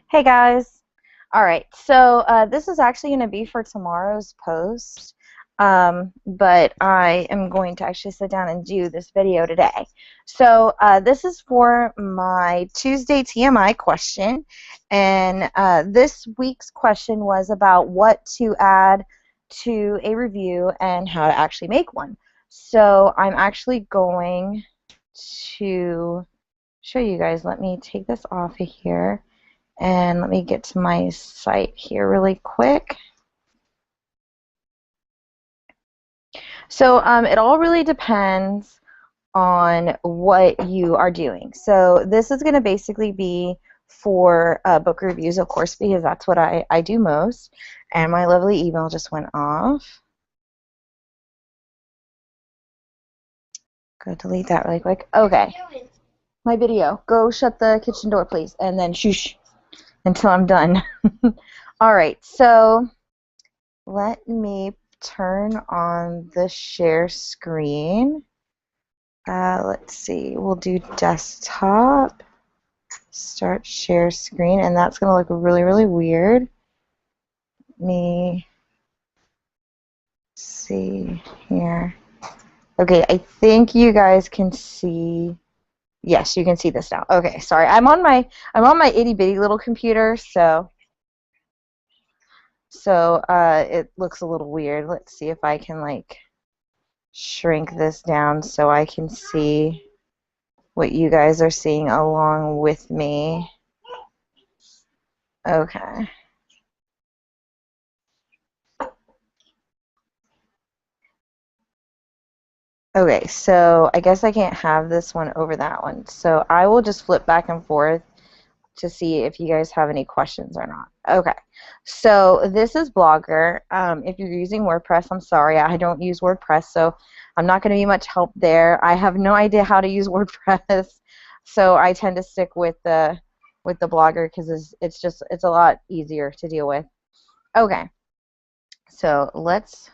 Hey guys. All right, so this is actually going to be for tomorrow's post, but I am going to actually sit down and do this video today. So this is for my Tuesday TMI question, and this week's question was about what to add to a review and how to actually make one. So I'm actually going to show you guys. Let me take this off of here. And let me get to my site here really quick. So it all really depends on what you are doing. So this is going to basically be for book reviews, of course, because that's what I do most. And my lovely email just went off. Go delete that really quick. Okay. My video. Go shut the kitchen door, please. And then shoosh until I'm done. All right. So let me turn on the share screen. Let's see, we'll do desktop, start share screen, and that's going to look really, really weird. Let me see here. Okay, I think you guys can see. Yes, you can see this now. Okay, sorry. I'm on my itty bitty little computer, so it looks a little weird. Let's see if I can like shrink this down so I can see what you guys are seeing along with me. Okay. Okay, so I guess I can't have this one over that one. So I will just flip back and forth to see if you guys have any questions or not. Okay, so this is Blogger. If you're using WordPress, I'm sorry, I don't use WordPress, so I'm not going to be much help there. I have no idea how to use WordPress, so I tend to stick with the Blogger because it's a lot easier to deal with. Okay, so let's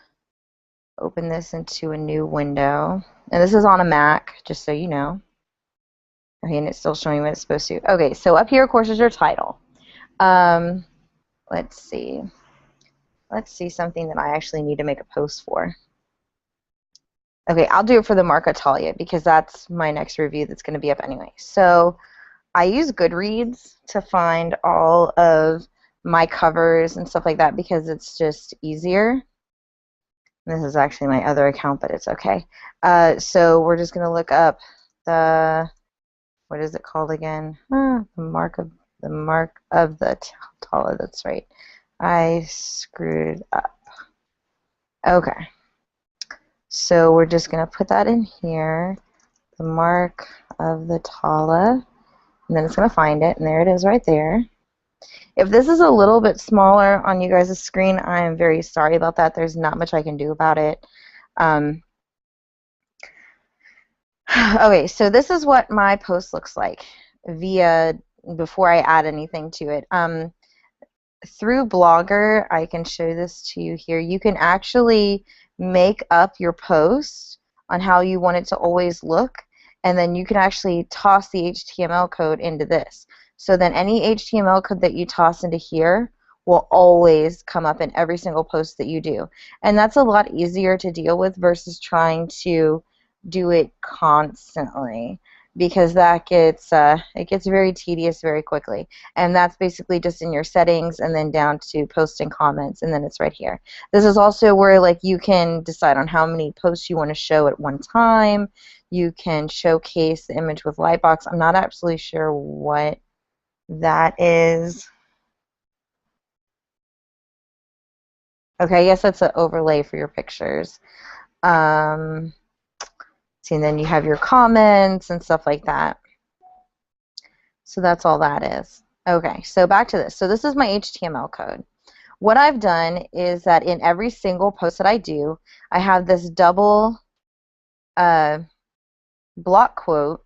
open this into a new window, and this is on a Mac, just so you know. Okay, and it's still showing what it's supposed to. Okay, so up here, of course, is your title. Let's see. Let's see something that I actually need to make a post for. Okay, I'll do it for the Mark Talia because that's my next review that's going to be up anyway. So I use Goodreads to find all of my covers and stuff like that because it's just easier. This is actually my other account, but it's okay. So we're just going to look up the, what is it called again? The Mark of the Tala. That's right. I screwed up. Okay. So we're just going to put that in here. The Mark of the Tala. And then it's going to find it, and there it is right there. If this is a little bit smaller on you guys' screen, I am very sorry about that. There's not much I can do about it. Okay, so this is what my post looks like before I add anything to it. Through Blogger, I can show this to you here. You can actually make up your post on how you want it to always look, and then you can actually toss the HTML code into this. So then any HTML code that you toss into here will always come up in every single post that you do. And that's a lot easier to deal with versus trying to do it constantly, because that gets it gets very tedious very quickly. And that's basically just in your settings and then down to post and comments, and then it's right here. This is also where like you can decide on how many posts you want to show at one time. You can showcase the image with Lightbox. I'm not absolutely sure what that is. Okay, I guess that's an overlay for your pictures. See, and then you have your comments and stuff like that. So that's all that is. Okay, so back to this. So this is my HTML code. What I've done is that in every single post that I do, I have this double block quote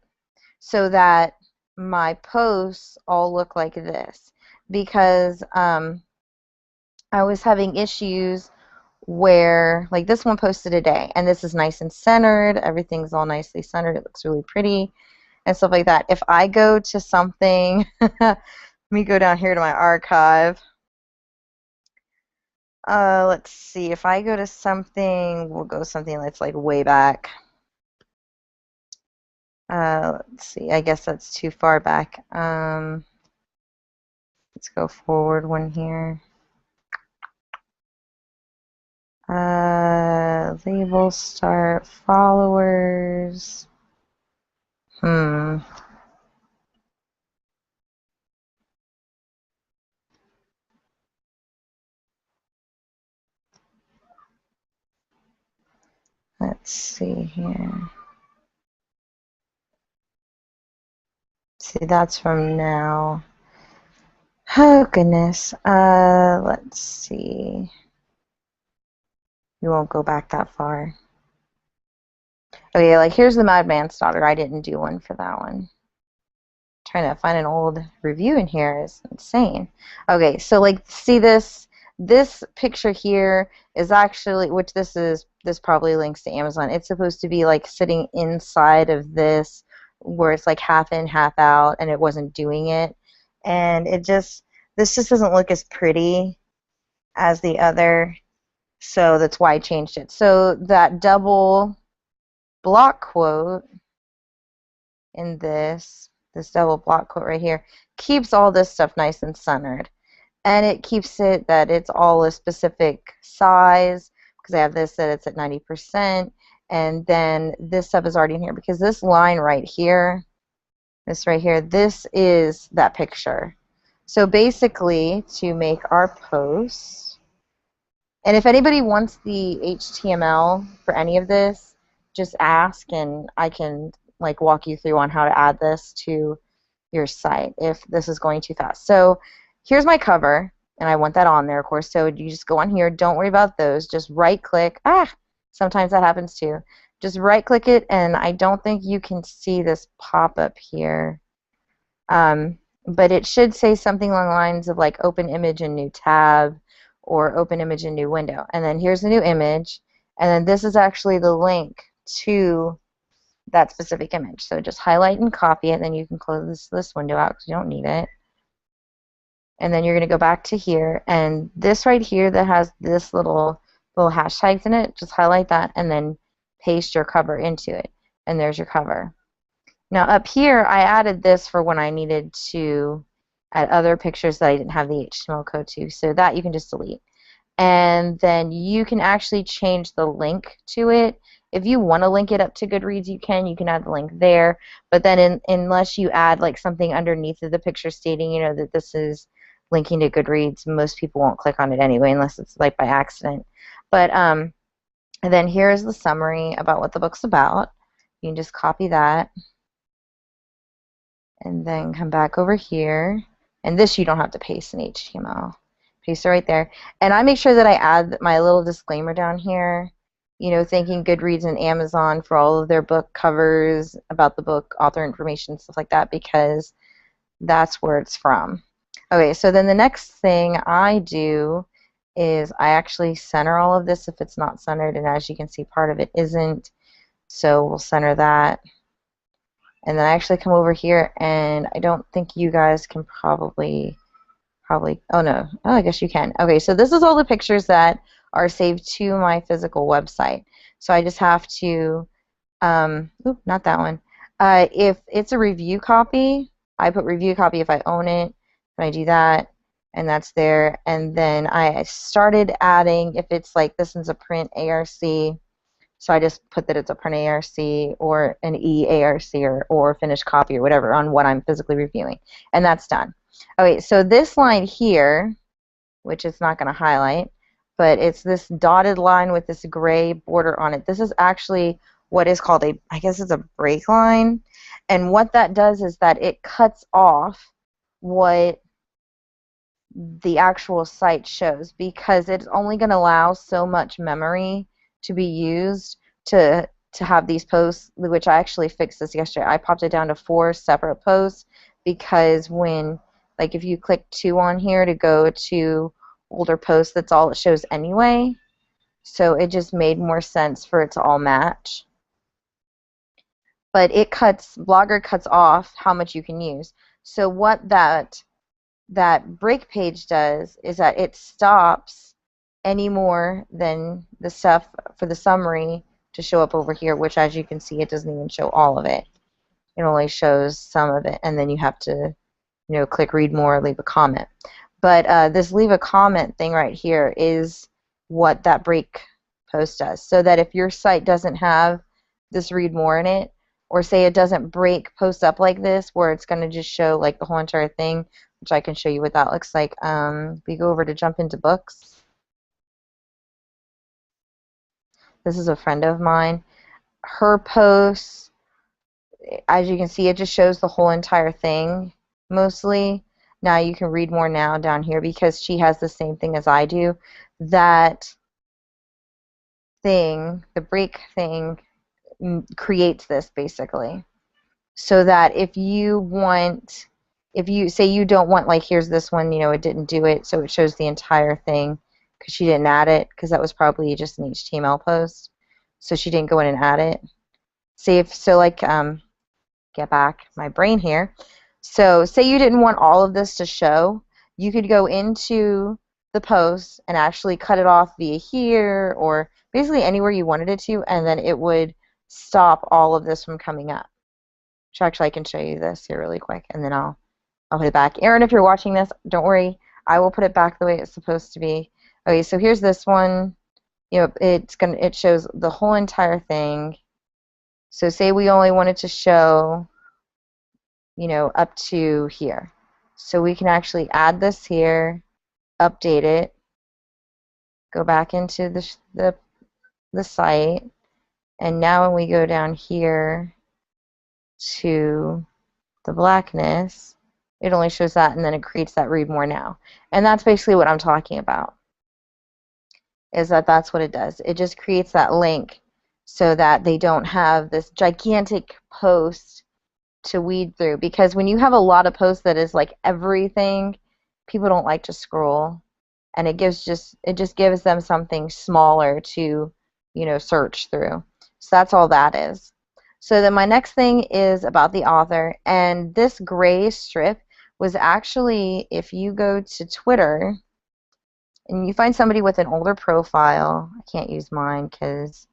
so that my posts all look like this, because I was having issues where, like this one posted today, and this is nice and centered, everything's all nicely centered, it looks really pretty and stuff like that. If I go to something me go down here to my archive. Let's see. If I go to something, we'll go something that's like way back. Let's see. I guess that's too far back. Let's go forward one here. Label start followers. Let's see here. See, that's from now. Oh, goodness. Let's see. You won't go back that far. Okay, like here's the Madman's Daughter. I didn't do one for that one. Trying to find an old review in here is insane. Okay, so like see this picture here is actually, which this probably links to Amazon. It's supposed to be like sitting inside of this where it's like half in, half out, and it wasn't doing it. And this just doesn't look as pretty as the other, so that's why I changed it. So that double block quote in this double block quote right here keeps all this stuff nice and centered, and it keeps it that it's all a specific size, because I have this that it's at 90%, and then this stuff is already in here because this line right here, this right here, this is that picture. So basically, to make our post, and if anybody wants the HTML for any of this, just ask and I can like walk you through on how to add this to your site if this is going too fast. So here's my cover, and I want that on there, of course. So you just go on here. Don't worry about those. Just right-click. Sometimes that happens too. Just right-click it, and I don't think you can see this pop-up here. But it should say something along the lines of like open image in new tab or open image in new window. And then here's the new image, and then this is actually the link to that specific image. So just highlight and copy it, and then you can close this window out because you don't need it. And then you're going to go back to here, and this right here that has this little hashtags in it, just highlight that and then paste your cover into it. And there's your cover. Now up here, I added this for when I needed to add other pictures that I didn't have the HTML code to, so that you can just delete. And then you can actually change the link to it. If you want to link it up to Goodreads, you can add the link there. But then unless you add like something underneath of the picture stating, you know, that this is linking to Goodreads, most people won't click on it anyway unless it's like by accident. But and then here's the summary about what the book's about. You can just copy that and then come back over here. And this you don't have to paste in HTML. Paste it right there. And I make sure that I add my little disclaimer down here, you know, thanking Goodreads and Amazon for all of their book covers, about the book, author information, stuff like that, because that's where it's from. Okay, so then the next thing I do is I actually center all of this if it's not centered, and as you can see, part of it isn't. So we'll center that. And then I actually come over here, and I don't think you guys can probably, oh no, oh I guess you can. Okay, so this is all the pictures that are saved to my physical website. So I just have to, not that one. If it's a review copy, I put review copy if I own it, and I do that, and that's there. And then I started adding, if it's like this is a print ARC, so I just put that it's a print ARC or an EARC or finished copy or whatever on what I'm physically reviewing. And that's done. Okay, so this line here, which it's not going to highlight, but it's this dotted line with this gray border on it. This is actually what is called I guess it's a break line. And what that does is that it cuts off what the actual site shows, because it's only going to allow so much memory to be used to have these posts, which I actually fixed this yesterday. I popped it down to 4 separate posts, because when, like, if you click 2 on here to go to older posts, that's all it shows anyway. So it just made more sense for it to all match. But Blogger cuts off how much you can use. So what that that break page does is that it stops any more than the stuff for the summary to show up over here, which as you can see, it doesn't even show all of it. It only shows some of it, and then you have to, click read more, leave a comment. But this leave a comment thing right here is what that break post does. So that if your site doesn't have this read more in it, or say it doesn't break post up like this, where it's going to just show like the whole entire thing, which I can show you what that looks like. We go over to jump into books. This is a friend of mine. Her posts, as you can see, it just shows the whole entire thing mostly. Now you can read more now down here because she has the same thing as I do. That thing, the break thing, creates this basically. So that if you say you don't want, like here's this one, it didn't do it, so it shows the entire thing because she didn't add it, because that was probably just an HTML post. So she didn't go in and add it. Get back my brain here. So say you didn't want all of this to show, you could go into the post and actually cut it off via here or basically anywhere you wanted it to, and then it would stop all of this from coming up. So actually I can show you this here really quick, and then I'll put it back. Aaron, if you're watching this, don't worry. I will put it back the way it's supposed to be. Okay, so here's this one. It shows the whole entire thing. So say we only wanted to show, up to here. So we can actually add this here, update it, go back into the site, and now when we go down here to the blackness, it only shows that, and then it creates that read more now. And that's basically what I'm talking about, is that that's what it does. It just creates that link so that they don't have this gigantic post to weed through, because when you have a lot of posts that is like everything, people don't like to scroll, and it just gives them something smaller to search through. So that's all that is. So then my next thing is about the author, and this gray strip was actually, if you go to Twitter and you find somebody with an older profile, I can't use mine because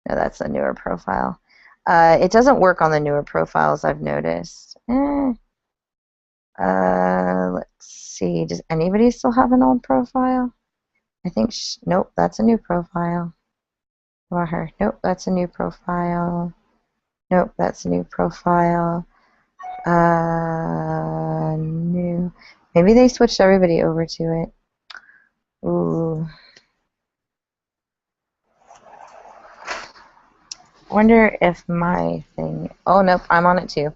no, that's a newer profile. It doesn't work on the newer profiles, I've noticed. Let's see. Does anybody still have an old profile? I think, nope, that's a new profile. What about her? Nope, that's a new profile. Nope, that's a new profile. New. Maybe they switched everybody over to it. Ooh. Wonder if my thing. Oh nope, I'm on it too.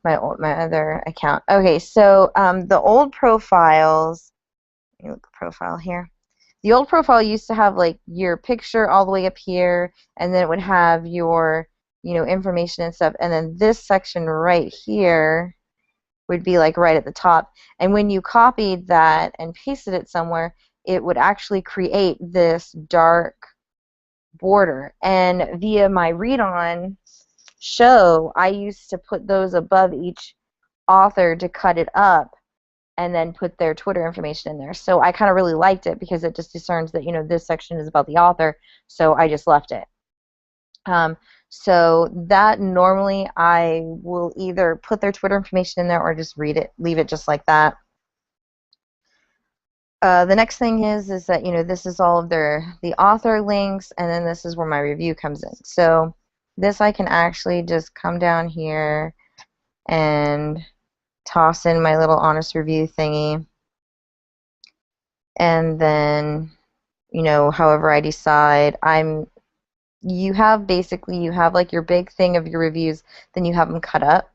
My other account. Okay, so the old profiles. Let me look at the profile here. The old profile used to have like your picture all the way up here, and then it would have your information and stuff, and then this section right here would be like right at the top. And when you copied that and pasted it somewhere, it would actually create this dark border. And via my read-on show, I used to put those above each author to cut it up and then put their Twitter information in there. So I kind of really liked it because it just discerns that this section is about the author, so I just left it. So that normally I will either put their Twitter information in there or just leave it just like that. The next thing is that this is all of the author links, and then this is where my review comes in. So this I can actually just come down here and toss in my little honest review thingy, and then however I decide, you have like your big thing of your reviews, then you have them cut up,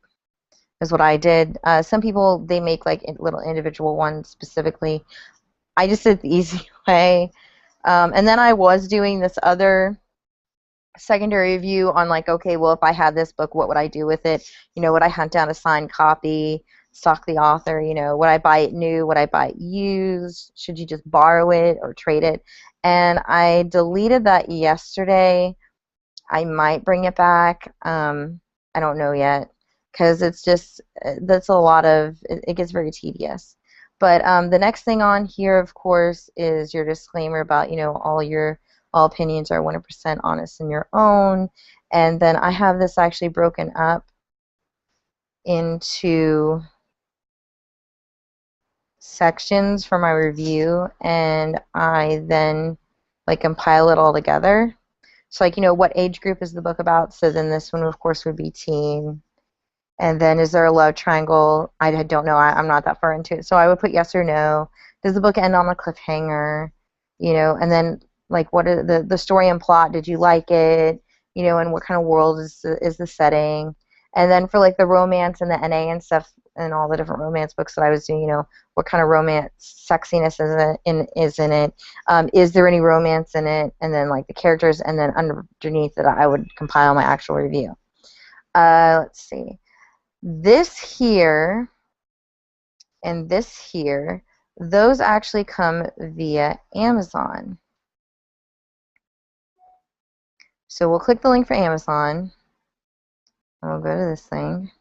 is what I did. Some people, they make like little individual ones specifically. I just did the easy way. And then I was doing this other secondary review on like, okay, well, if I had this book, what would I do with it? Would I hunt down a signed copy, stalk the author? Would I buy it new? Would I buy it used? Should you just borrow it or trade it? And I deleted that yesterday. I might bring it back. I don't know yet, because it's just, that's a lot of, it gets very tedious. But the next thing on here, of course, is your disclaimer about, all opinions are 100% honest in your own. And then I have this actually broken up into sections for my review, and I then like compile it all together. So like, what age group is the book about? So then this one, of course, would be teen. And then is there a love triangle? I don't know. I'm not that far into it. So I would put yes or no. Does the book end on a cliffhanger? And then like what are the story and plot? Did you like it? And what kind of world is the setting? And then for like the romance and the NA and stuff and all the different romance books that I was doing, what kind of romance sexiness is in it? Is there any romance in it? And then like the characters, and then underneath it I would compile my actual review. Let's see. This here and this here, those actually come via Amazon. So we'll click the link for Amazon, and we'll go to this thing.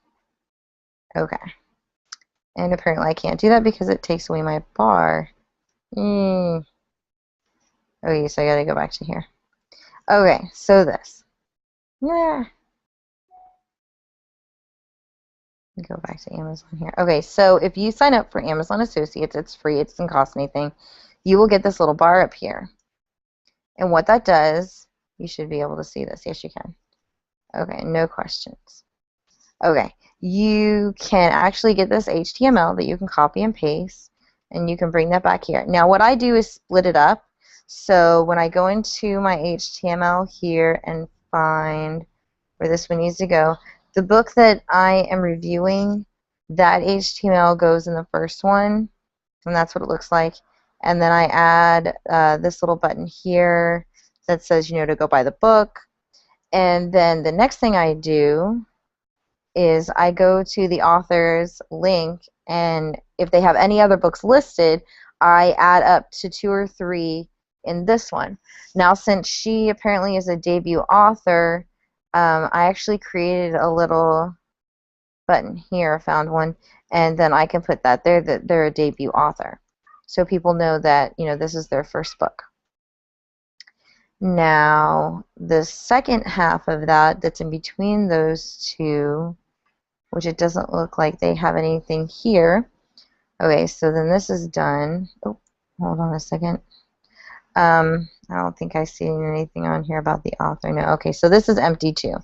Okay. And apparently I can't do that because it takes away my bar. Okay, so I gotta go back to here. Okay, so this. Yeah. Go back to Amazon here. Okay, so if you sign up for Amazon Associates, it's free, it doesn't cost anything. You will get this little bar up here. And what that does, you should be able to see this. Yes, you can. Okay, no questions. Okay, you can actually get this HTML that you can copy and paste, and you can bring that back here. Now, what I do is split it up. So when I go into my HTML here and find where this one needs to go, the book that I am reviewing, that HTML goes in the first one, and that's what it looks like. And then I add this little button here that says, to go buy the book. And then the next thing I do is I go to the author's link, and if they have any other books listed, I add up to 2 or 3 in this one. Now, since she apparently is a debut author, I actually created a little button here, found one, and then I can put that there that they're a debut author. So people know that, this is their first book. Now, the second half of that that's in between those two, which it doesn't look like they have anything here. Okay, so then this is done. Oh, hold on a second. I don't think I see anything on here about the author. No, okay, so this is empty too.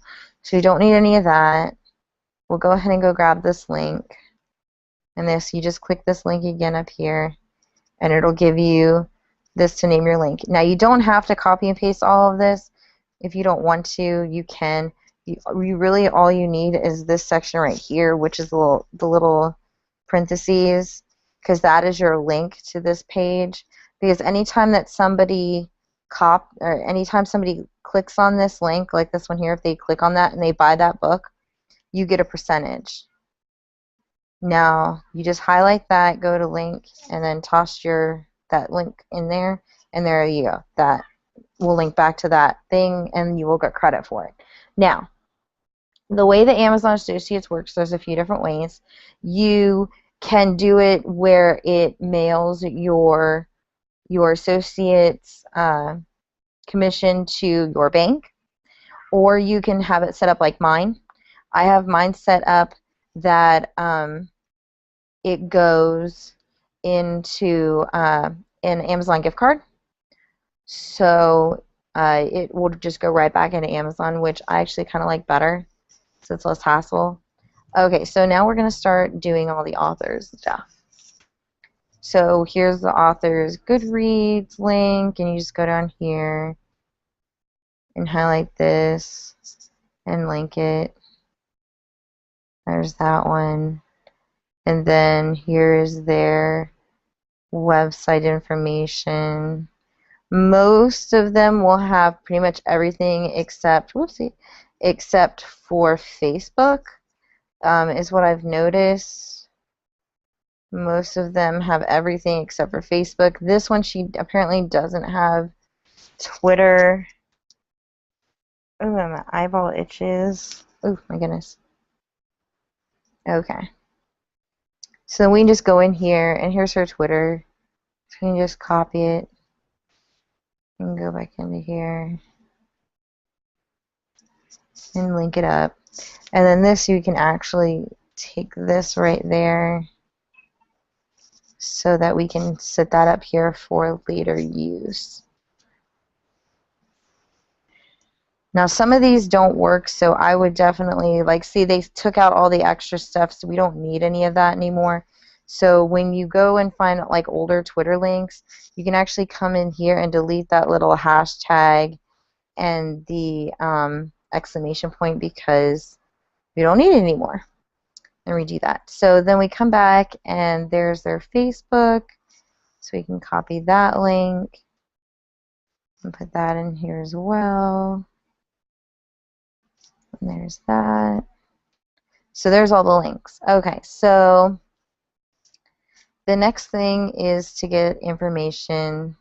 So you don't need any of that. We'll go ahead and go grab this link. And this, you just click this link again up here, and it'll give you this to name your link. Now, you don't have to copy and paste all of this. If you don't want to, you can. You really, all you need is this section right here, which is the little parentheses, because that is your link to this page. Because anytime that somebody anytime somebody clicks on this link, like this one here, if they click on that and they buy that book, you get a percentage. Now, you just highlight that, go to link, and then toss that link in there, and there you go. That will link back to that thing, and you will get credit for it. Now, the way that Amazon Associates works, there's a few different ways. You can do it where it mails your associate's commission to your bank, or you can have it set up like mine. I have mine set up that it goes into an Amazon gift card. So it will just go right back into Amazon, which I actually kind of like better, so it's less hassle. Okay, so now we're going to start doing all the authors stuff. So here's the author's Goodreads link, and you just go down here and highlight this and link it. There's that one. And then here's their website information. Most of them will have pretty much everything except, except for Facebook, is what I've noticed. Most of them have everything except for Facebook. This one, she apparently doesn't have Twitter. Oh, my eyeball itches. Oh, my goodness. Okay. So then we can just go in here, and here's her Twitter. So we can just copy it and go back into here and link it up. And then this, you can actually take this right there so that we can set that up here for later use. Now some of these don't work, so I would definitely, like, see, they took out all the extra stuff, so we don't need any of that anymore. So when you go and find like older Twitter links, you can actually come in here and delete that little hashtag and the exclamation point, because we don't need it anymore. And redo that. So then we come back and there's their Facebook, so we can copy that link and put that in here as well. And there's that. So there's all the links. Okay, so the next thing is to get information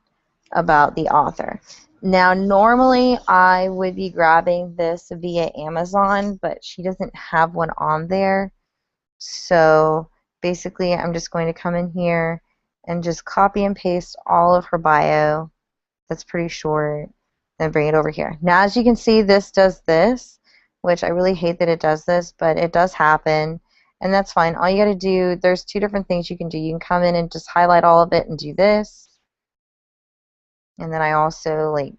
about the author. Now normally I would be grabbing this via Amazon, but she doesn't have one on there. So basically I'm just going to come in here and just copy and paste all of her bio. That's pretty short. Then bring it over here. Now as you can see, this does this, which I really hate that it does this, but it does happen, and that's fine. All you got to do, there's two different things you can do. You can come in and just highlight all of it and do this, and then I also like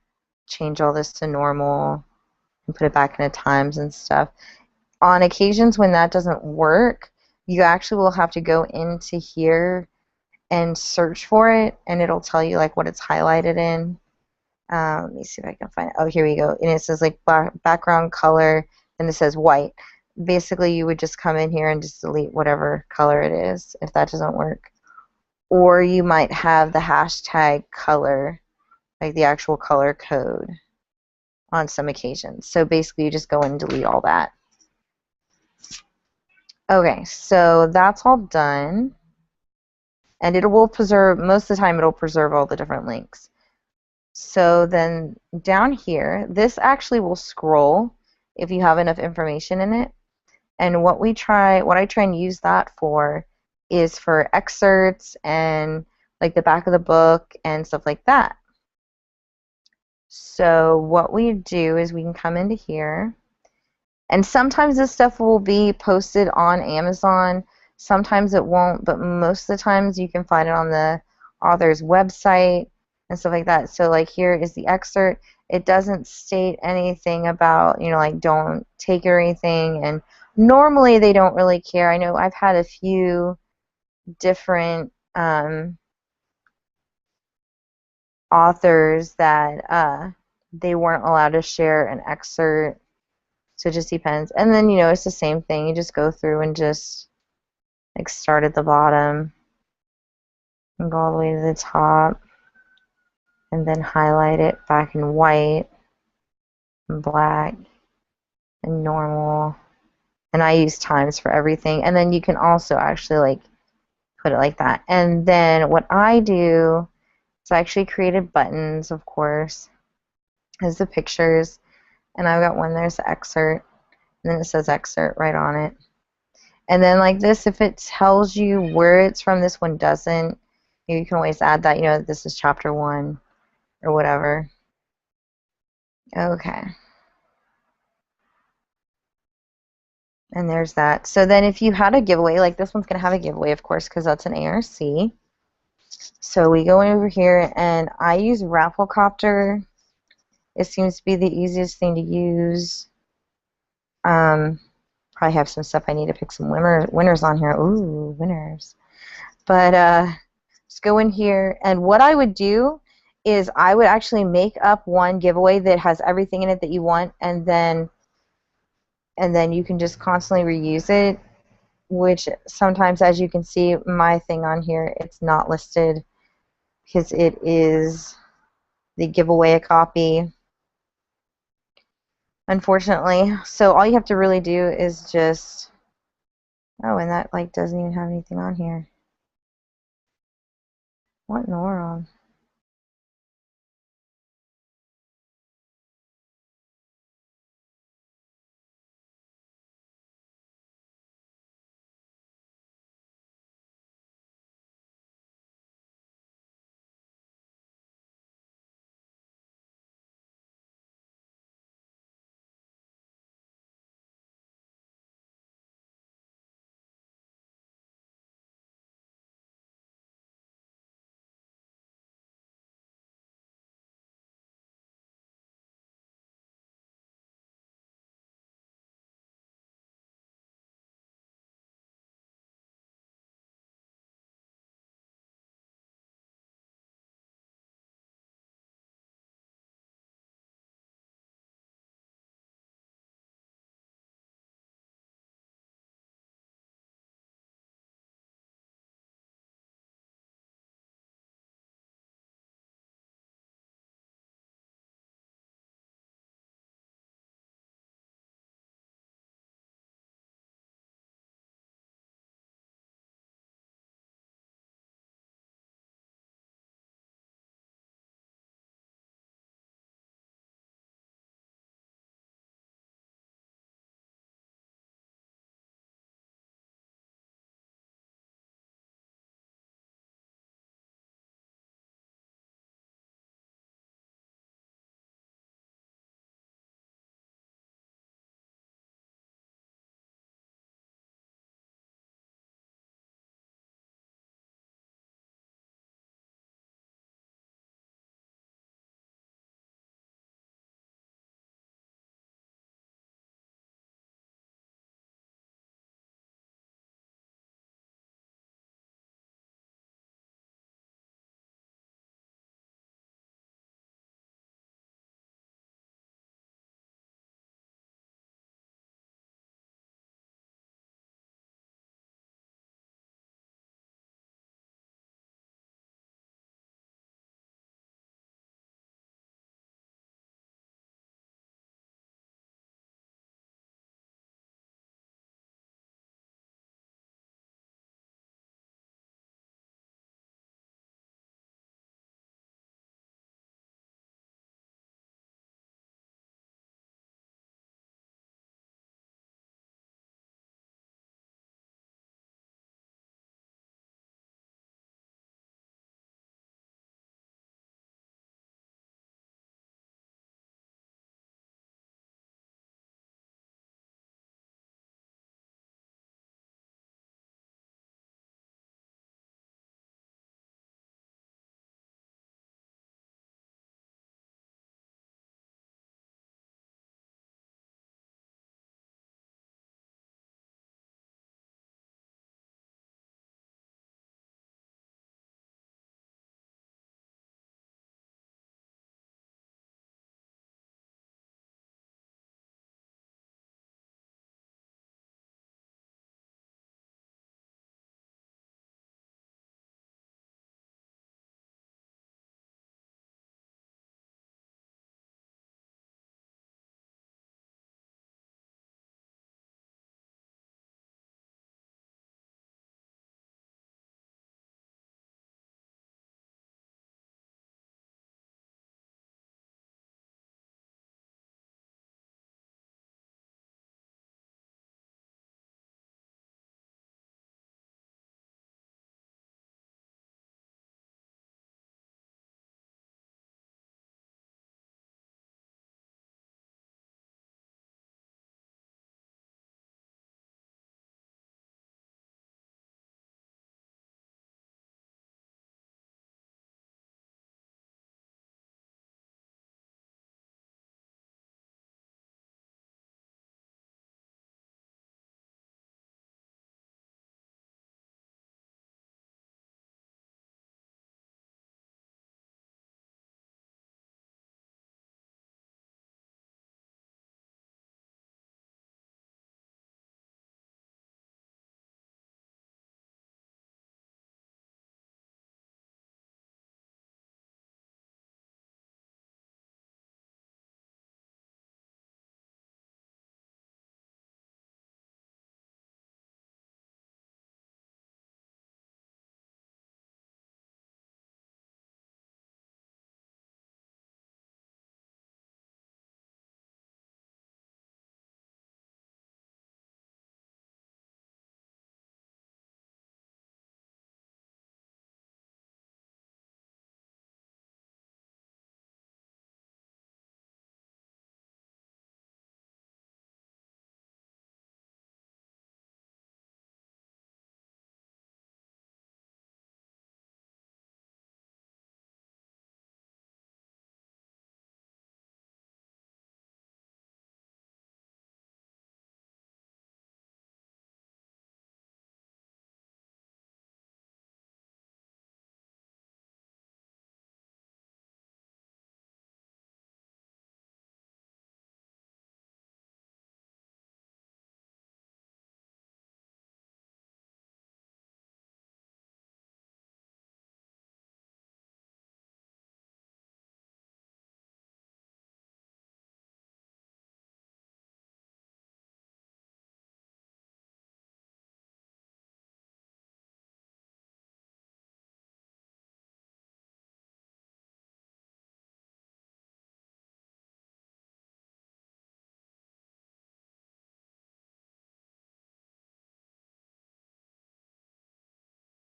change all this to normal and put it back into times and stuff. On occasions when that doesn't work, you actually will have to go into here and search for it, and it'll tell you like what it's highlighted in. Let me see if I can find it. Oh, here we go. And it says like background color, and it says white. Basically, you would just come in here and just delete whatever color it is if that doesn't work. Or you might have the hashtag color, like the actual color code on some occasions. So basically, you just go in and delete all that. Okay, so that's all done. And it will preserve, most of the time, it'll preserve all the different links. So then down here, this actually will scroll if you have enough information in it. And what I try and use that for is for excerpts and like the back of the book and stuff like that. So what we do is we can come into here, and sometimes this stuff will be posted on Amazon, sometimes it won't, but most of the times you can find it on the author's website and stuff like that. So like here is the excerpt. It doesn't state anything about, you know, like don't take it or anything, and normally they don't really care. I know I've had a few different authors that they weren't allowed to share an excerpt, so it just depends. And then, you know, it's the same thing. You just go through and just like start at the bottom and go all the way to the top, and then highlight it back in white and black and normal. And I use times for everything. And then you can also actually like put it like that. And then what I do is I actually created buttons, of course, as the pictures. And I've got one, there's the excerpt, and then it says excerpt right on it. And then like this, if it tells you where it's from, this one doesn't, you can always add that, you know, this is chapter 1 or whatever. Okay. And there's that. So then if you had a giveaway, like this one's going to have a giveaway, of course, because that's an ARC. So we go over here, and I use Rafflecopter. It seems to be the easiest thing to use. Probably have some stuff I need to pick some winners on here. Ooh, winners. But just go in here, and what I would do is I would actually make up one giveaway that has everything in it that you want, and then you can just constantly reuse it, which sometimes, as you can see, my thing on here, it's not listed because it is the giveaway a copy, unfortunately. So all you have to really do is just, oh, and that like doesn't even have anything on here. What in the world?